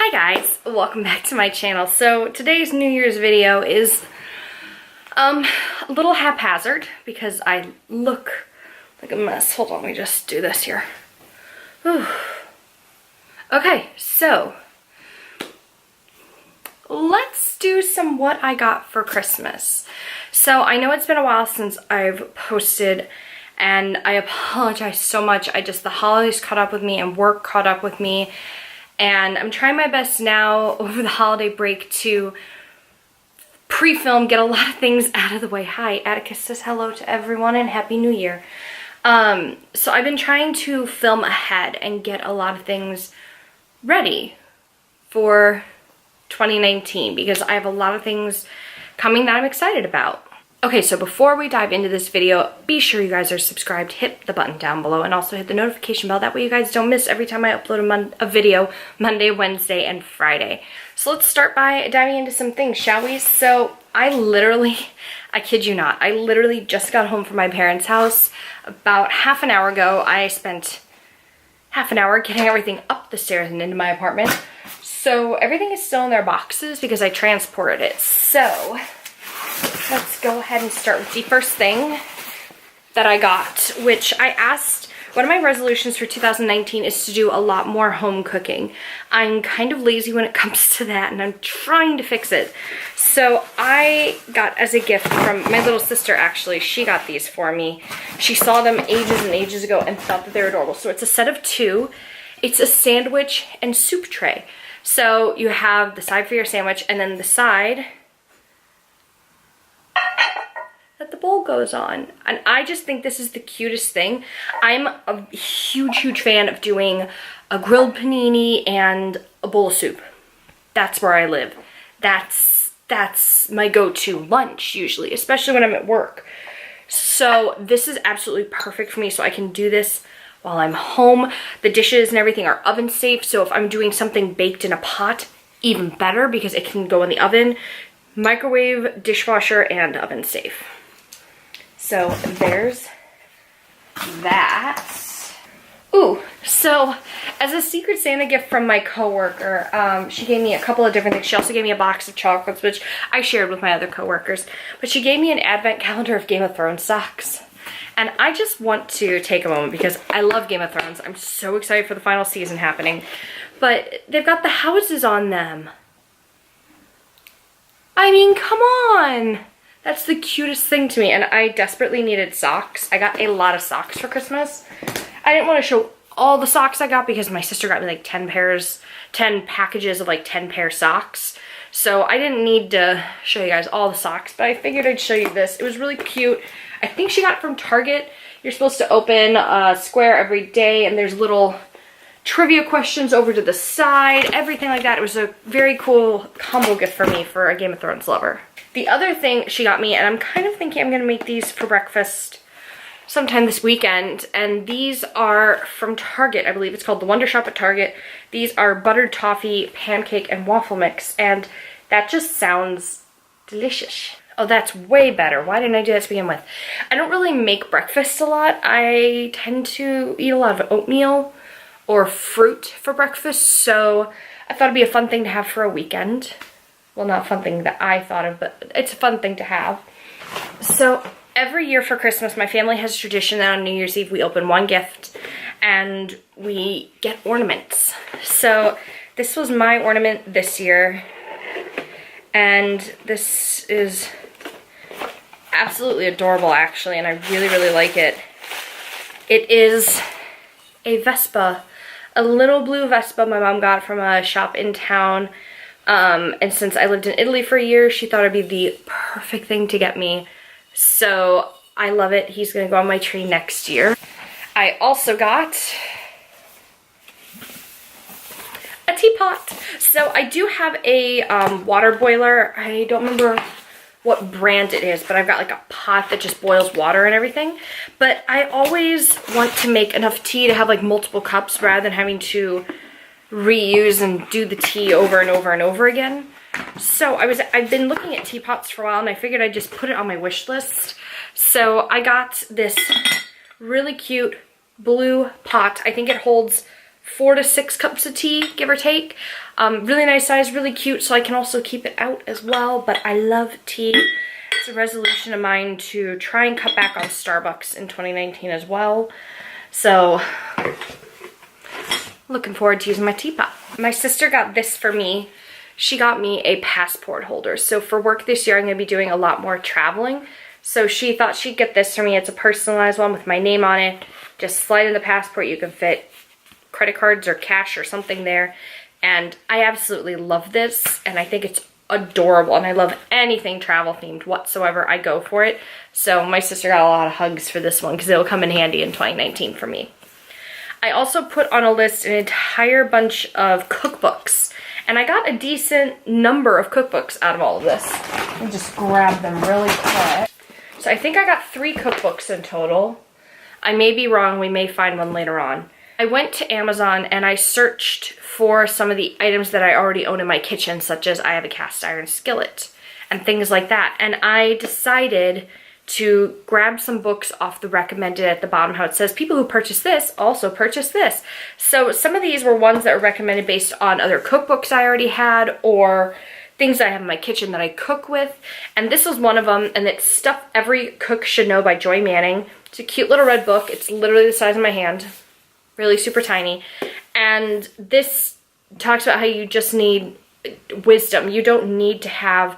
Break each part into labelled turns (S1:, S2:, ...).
S1: Hi guys, welcome back to my channel. So today's New Year's video is a little haphazard because I look like a mess. Hold on, let me just do this here. Whew. Okay, so let's do some what I got for Christmas. So I know it's been a while since I've posted and I apologize so much. The holidays caught up with me and work caught up with me. And I'm trying my best now over the holiday break to pre-film, get a lot of things out of the way. Hi, Atticus says hello to everyone and Happy New Year. So I've been trying to film ahead and get a lot of things ready for 2019 because I have a lot of things coming that I'm excited about. Okay, so before we dive into this video, be sure you guys are subscribed, hit the button down below, and also hit the notification bell. That way you guys don't miss every time I upload a video Monday, Wednesday, and Friday. So let's start by diving into some things, shall we? So I kid you not, I literally just got home from my parents' house about half an hour ago. I spent half an hour getting everything up the stairs and into my apartment. So everything is still in their boxes because I transported it. So let's go ahead and start with the first thing that I got, which I asked, one of my resolutions for 2019 is to do a lot more home cooking. I'm kind of lazy when it comes to that and I'm trying to fix it. So I got as a gift from my little sister, actually, she got these for me. She saw them ages and ages ago and thought that they were adorable. So it's a set of two. It's a sandwich and soup tray. So you have the side for your sandwich and then the side that the bowl goes on. And I just think this is the cutest thing. I'm a huge fan of doing a grilled panini and a bowl of soup. That's where I live. That's my go-to lunch usually, especially when I'm at work. So this is absolutely perfect for me, so I can do this while I'm home. The dishes and everything are oven safe, so if I'm doing something baked in a pot, even better because it can go in the oven. Microwave, dishwasher, and oven safe. So there's that. Ooh, so as a Secret Santa gift from my coworker, she gave me a couple of different things. She also gave me a box of chocolates, which I shared with my other coworkers. But she gave me an advent calendar of Game of Thrones socks. And I just want to take a moment because I love Game of Thrones. I'm so excited for the final season happening. But they've got the houses on them. I mean, come on! That's the cutest thing to me, and I desperately needed socks. I got a lot of socks for Christmas. I didn't want to show all the socks I got because my sister got me like 10 packages of like 10 pair socks. So I didn't need to show you guys all the socks, but I figured I'd show you this. It was really cute. I think she got it from Target. You're supposed to open a square every day, and there's little trivia questions over to the side, everything like that. It was a very cool combo gift for me for a Game of Thrones lover. The other thing she got me, and I'm kind of thinking I'm going to make these for breakfast sometime this weekend, and these are from Target. I believe it's called the Wondershop at Target. These are buttered toffee, pancake, and waffle mix, and that just sounds delicious. Oh, that's way better. Why didn't I do that to begin with? I don't really make breakfast a lot. I tend to eat a lot of oatmeal or fruit for breakfast, so I thought it'd be a fun thing to have for a weekend. Well, not a fun thing that I thought of, but it's a fun thing to have. So every year for Christmas, my family has a tradition that on New Year's Eve we open one gift and we get ornaments. So this was my ornament this year, and this is absolutely adorable actually, and I really like it. It is a Vespa, a little blue Vespa my mom got from a shop in town. And since I lived in Italy for a year, she thought it'd be the perfect thing to get me. So I love it. He's gonna go on my tree next year. I also got a teapot. So I do have a water boiler. I don't remember what brand it is, but I've got like a pot that just boils water and everything. But I always want to make enough tea to have like multiple cups rather than having to reuse and do the tea over and over and over again. So I've been looking at teapots for a while and I figured I'd just put it on my wish list. So I got this really cute blue pot. I think it holds 4 to 6 cups of tea, give or take. Really nice size, really cute, so I can also keep it out as well, but I love tea. It's a resolution of mine to try and cut back on Starbucks in 2019 as well. So, looking forward to using my teapot. My sister got this for me. She got me a passport holder. So for work this year, I'm gonna be doing a lot more traveling. So she thought she'd get this for me. It's a personalized one with my name on it. Just slide in the passport, you can fit credit cards or cash or something there. And I absolutely love this, and I think it's adorable, and I love anything travel themed whatsoever. I go for it. So my sister got a lot of hugs for this one because it'll come in handy in 2019 for me. I also put on a list an entire bunch of cookbooks, and I got a decent number of cookbooks out of all of this. Let me just grab them really quick. So I think I got 3 cookbooks in total. I may be wrong, we may find one later on. I went to Amazon and I searched for some of the items that I already own in my kitchen, such as I have a cast iron skillet and things like that. And I decided to grab some books off the recommended at the bottom, how it says people who purchase this also purchase this. So some of these were ones that were recommended based on other cookbooks I already had or things I have in my kitchen that I cook with. And this was one of them, and it's Stuff Every Cook Should Know by Joy Manning. It's a cute little red book. It's literally the size of my hand. Really super tiny. And this talks about how you just need wisdom. You don't need to have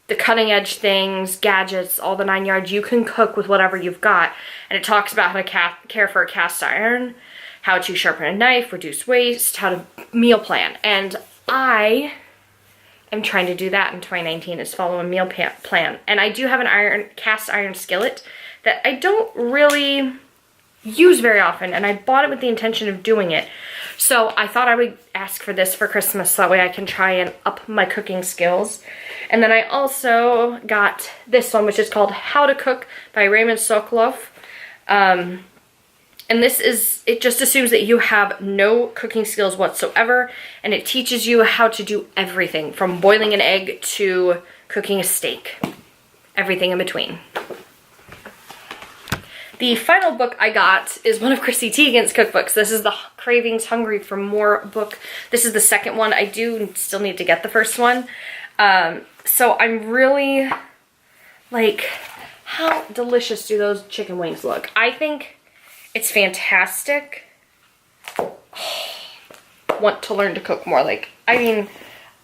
S1: the cutting edge things, gadgets, all the 9 yards. You can cook with whatever you've got. And it talks about how to care for a cast iron, how to sharpen a knife, reduce waste, how to meal plan. And I am trying to do that in 2019, is follow a meal plan. And I do have an cast iron skillet that I don't really use very often, and I bought it with the intention of doing it. So I thought I would ask for this for Christmas, so that way I can try and up my cooking skills. And then I also got this one, which is called How to Cook by Raymond Sokolov. And this is, it just assumes that you have no cooking skills whatsoever, and it teaches you how to do everything from boiling an egg to cooking a steak. Everything in between. The final book I got is one of Chrissy Teigen's cookbooks. This is the Cravings Hungry for More book. This is the second one. I do still need to get the first one. So I'm really, like, how delicious do those chicken wings look? I think it's fantastic. Want to learn to cook more. Like, I mean,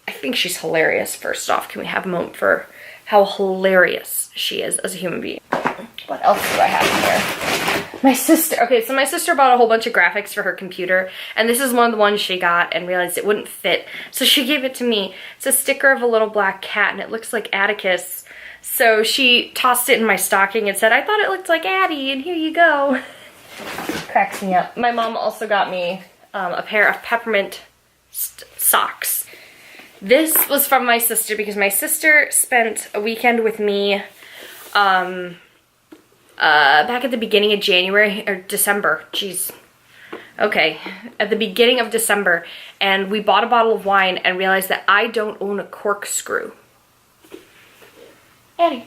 S1: I think she's hilarious, first off. Can we have a moment for how hilarious she is as a human being? What else do I have here? My sister, okay, so my sister bought a whole bunch of graphics for her computer, and this is one of the ones she got and realized it wouldn't fit, so she gave it to me. It's a sticker of a little black cat, and it looks like Atticus. So she tossed it in my stocking and said, I thought it looked like Addie, and here you go. Cracks me up. My mom also got me a pair of peppermint socks. This was from my sister because my sister spent a weekend with me back at the beginning of January, or December, jeez. Okay, at the beginning of December, and we bought a bottle of wine and realized that I don't own a corkscrew. Eddie.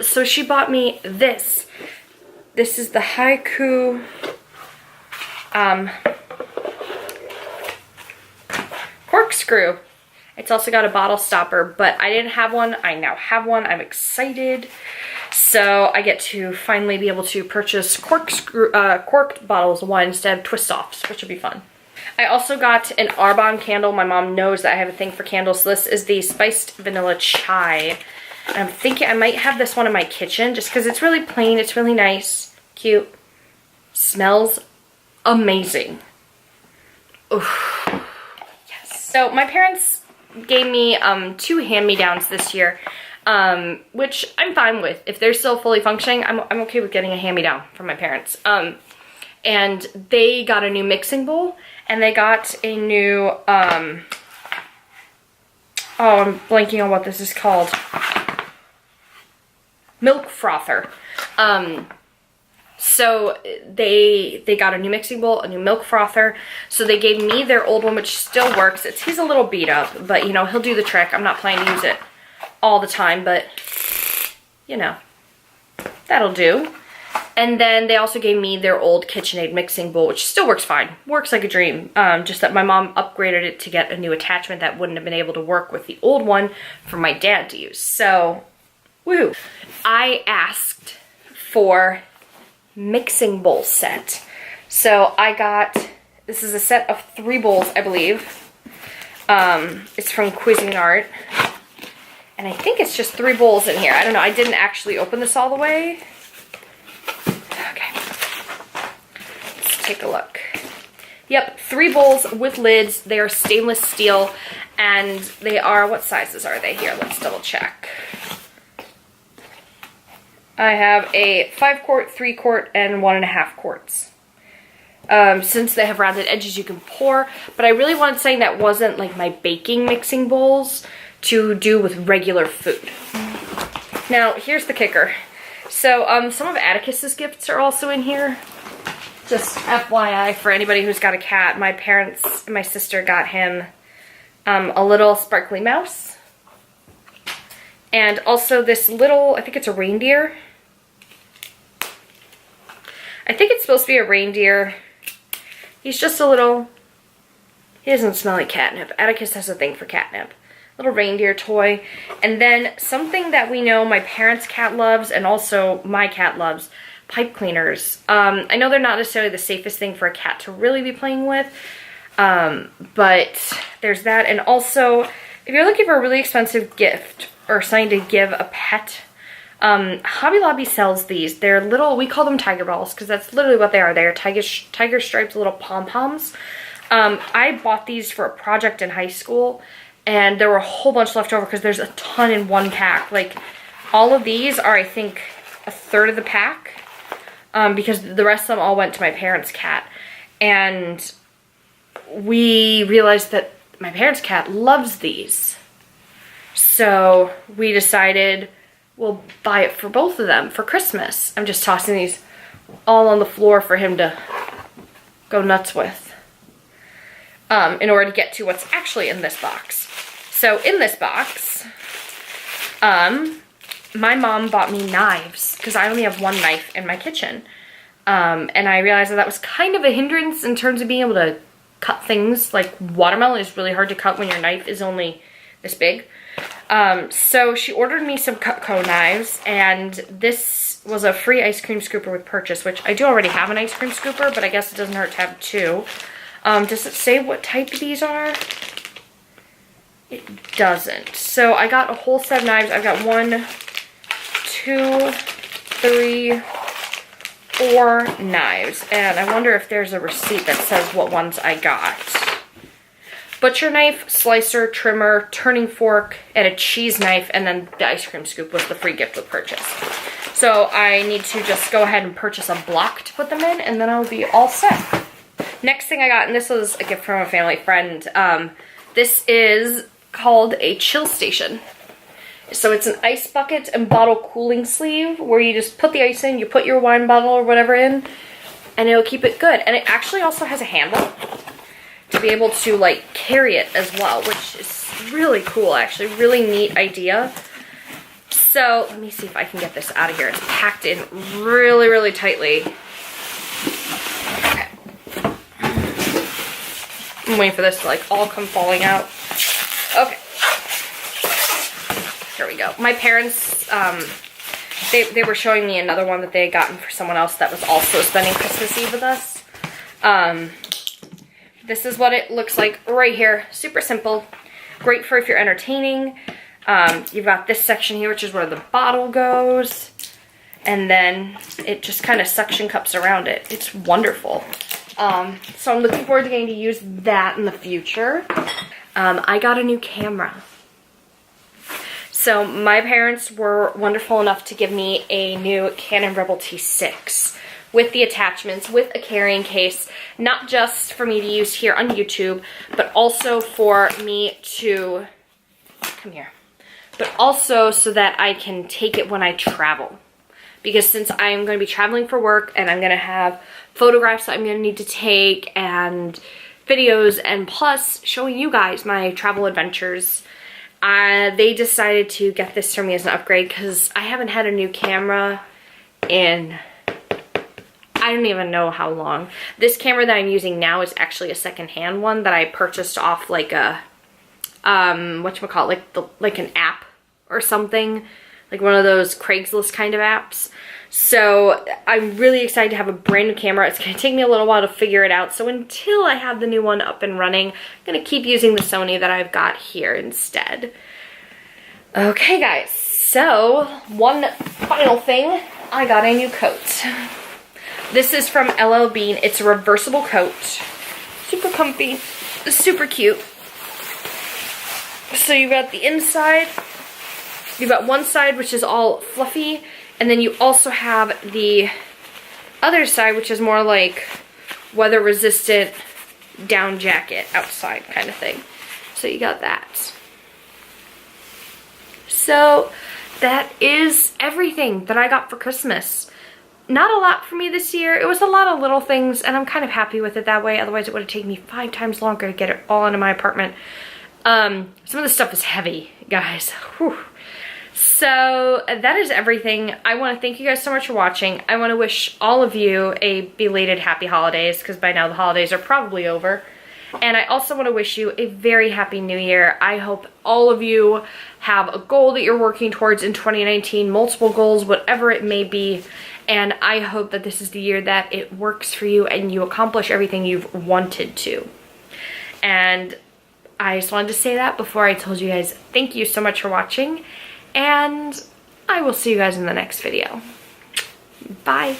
S1: So she bought me this. This is the Haiku corkscrew. It's also got a bottle stopper, but I didn't have one. I now have one. I'm excited. So I get to finally be able to purchase corked bottles of wine instead of twist-offs, which will be fun. I also got an Arbonne candle. My mom knows that I have a thing for candles. So this is the Spiced Vanilla Chai. And I'm thinking I might have this one in my kitchen just because it's really plain. It's really nice, cute, smells amazing. Oof. Yes. So my parents gave me 2 hand-me-downs this year, which I'm fine with. If they're still fully functioning, I'm okay with getting a hand-me-down from my parents. And they got a new mixing bowl, and they got a new, oh, I'm blanking on what this is called. Milk frother. So they got a new mixing bowl, a new milk frother. So they gave me their old one, which still works. He's a little beat up, but you know, he'll do the trick. I'm not planning to use it all the time, but you know, that'll do. And then they also gave me their old KitchenAid mixing bowl, which still works fine. Works like a dream. Just that my mom upgraded it to get a new attachment that wouldn't have been able to work with the old one for my dad to use. So, woo! I asked for mixing bowl set. So I got, this is a set of 3 bowls, I believe. It's from Cuisinart. And I think it's just 3 bowls in here. I don't know, I didn't actually open this all the way. Okay. Let's take a look. Yep, 3 bowls with lids. They are stainless steel, and they are, what sizes are they here? Let's double check. I have a 5-quart, 3-quart, and 1.5 quarts. Since they have rounded edges, you can pour, but I really wanted something that wasn't like my baking mixing bowls to do with regular food. Now, here's the kicker. So, some of Atticus's gifts are also in here. Just FYI for anybody who's got a cat, my parents and my sister got him a little sparkly mouse. And also this little, I think it's a reindeer. I think it's supposed to be a reindeer. He's just a little, he doesn't smell like catnip. Atticus has a thing for catnip. Little reindeer toy. And then something that we know my parents' cat loves and also my cat loves, pipe cleaners. I know they're not necessarily the safest thing for a cat to really be playing with, but there's that. And also, if you're looking for a really expensive gift or something to give a pet, Hobby Lobby sells these. They're little, we call them tiger balls because that's literally what they are. They're tiger striped little pom-poms. I bought these for a project in high school, and there were a whole bunch left over because there's a ton in one pack. Like, all of these are, I think, 1/3 of the pack, because the rest of them all went to my parents' cat. And we realized that my parents' cat loves these. So we decided we'll buy it for both of them for Christmas. I'm just tossing these all on the floor for him to go nuts with, in order to get to what's actually in this box. So in this box, my mom bought me knives because I only have 1 knife in my kitchen. And I realized that that was kind of a hindrance in terms of being able to cut things. Like, watermelon is really hard to cut when your knife is only this big. So she ordered me some Cutco knives, and this was a free ice cream scooper with purchase, which I do already have an ice cream scooper, but I guess it doesn't hurt to have 2. Does it say what type these are? It doesn't. So I got a whole set of knives. I've got 1, 2, 3, 4 knives, and I wonder if there's a receipt that says what ones I got. Butcher knife, slicer, trimmer, turning fork, and a cheese knife, and then the ice cream scoop was the free gift with purchase. So I need to just go ahead and purchase a block to put them in, and then I'll be all set. Next thing I got, and this was a gift from a family friend, this is called a chill station. So it's an ice bucket and bottle cooling sleeve where you just put the ice in, you put your wine bottle or whatever in, and it'll keep it good. And it actually also has a handle to be able to like carry it as well, which is really cool, actually. Really neat idea. So let me see if I can get this out of here. It's packed in really, really tightly. Okay. I'm waiting for this to like all come falling out. Okay. Here we go. My parents, they were showing me another one that they had gotten for someone else that was also spending Christmas Eve with us. This is what it looks like right here. Super simple. Great for if you're entertaining. You've got this section here, which is where the bottle goes. And then it just kind of suction cups around it. It's wonderful. So I'm looking forward to getting to use that in the future. I got a new camera. So my parents were wonderful enough to give me a new Canon Rebel T6 with the attachments, with a carrying case, not just for me to use here on YouTube, but also for me to, come here, but also so that I can take it when I travel. Because since I'm going to be traveling for work and I'm going to have photographs that I'm going to need to take and videos, and plus showing you guys my travel adventures, they decided to get this for me as an upgrade because I haven't had a new camera in I don't even know how long. This camera that I'm using now is actually a secondhand one that I purchased off like a, whatchamacallit, like an app or something. Like one of those Craigslist kind of apps. So I'm really excited to have a brand new camera. It's gonna take me a little while to figure it out. So until I have the new one up and running, I'm gonna keep using the Sony that I've got here instead. Okay guys, so one final thing, I got a new coat. This is from LL Bean. It's a reversible coat. Super comfy, super cute. So you got the inside, you've got one side which is all fluffy, and then you also have the other side which is more like weather resistant down jacket outside kind of thing. So you got that. So that is everything that I got for Christmas. Not a lot for me this year. It was a lot of little things, and I'm kind of happy with it that way. Otherwise it would have taken me 5 times longer to get it all into my apartment. Some of the stuff is heavy, guys. Whew. So that is everything. I want to thank you guys so much for watching. I want to wish all of you a belated happy holidays, because by now the holidays are probably over. And I also want to wish you a very happy new year. I hope all of you have a goal that you're working towards in 2019, multiple goals, whatever it may be. And I hope that this is the year that it works for you and you accomplish everything you've wanted to. And I just wanted to say that before I told you guys thank you so much for watching. And I will see you guys in the next video. Bye.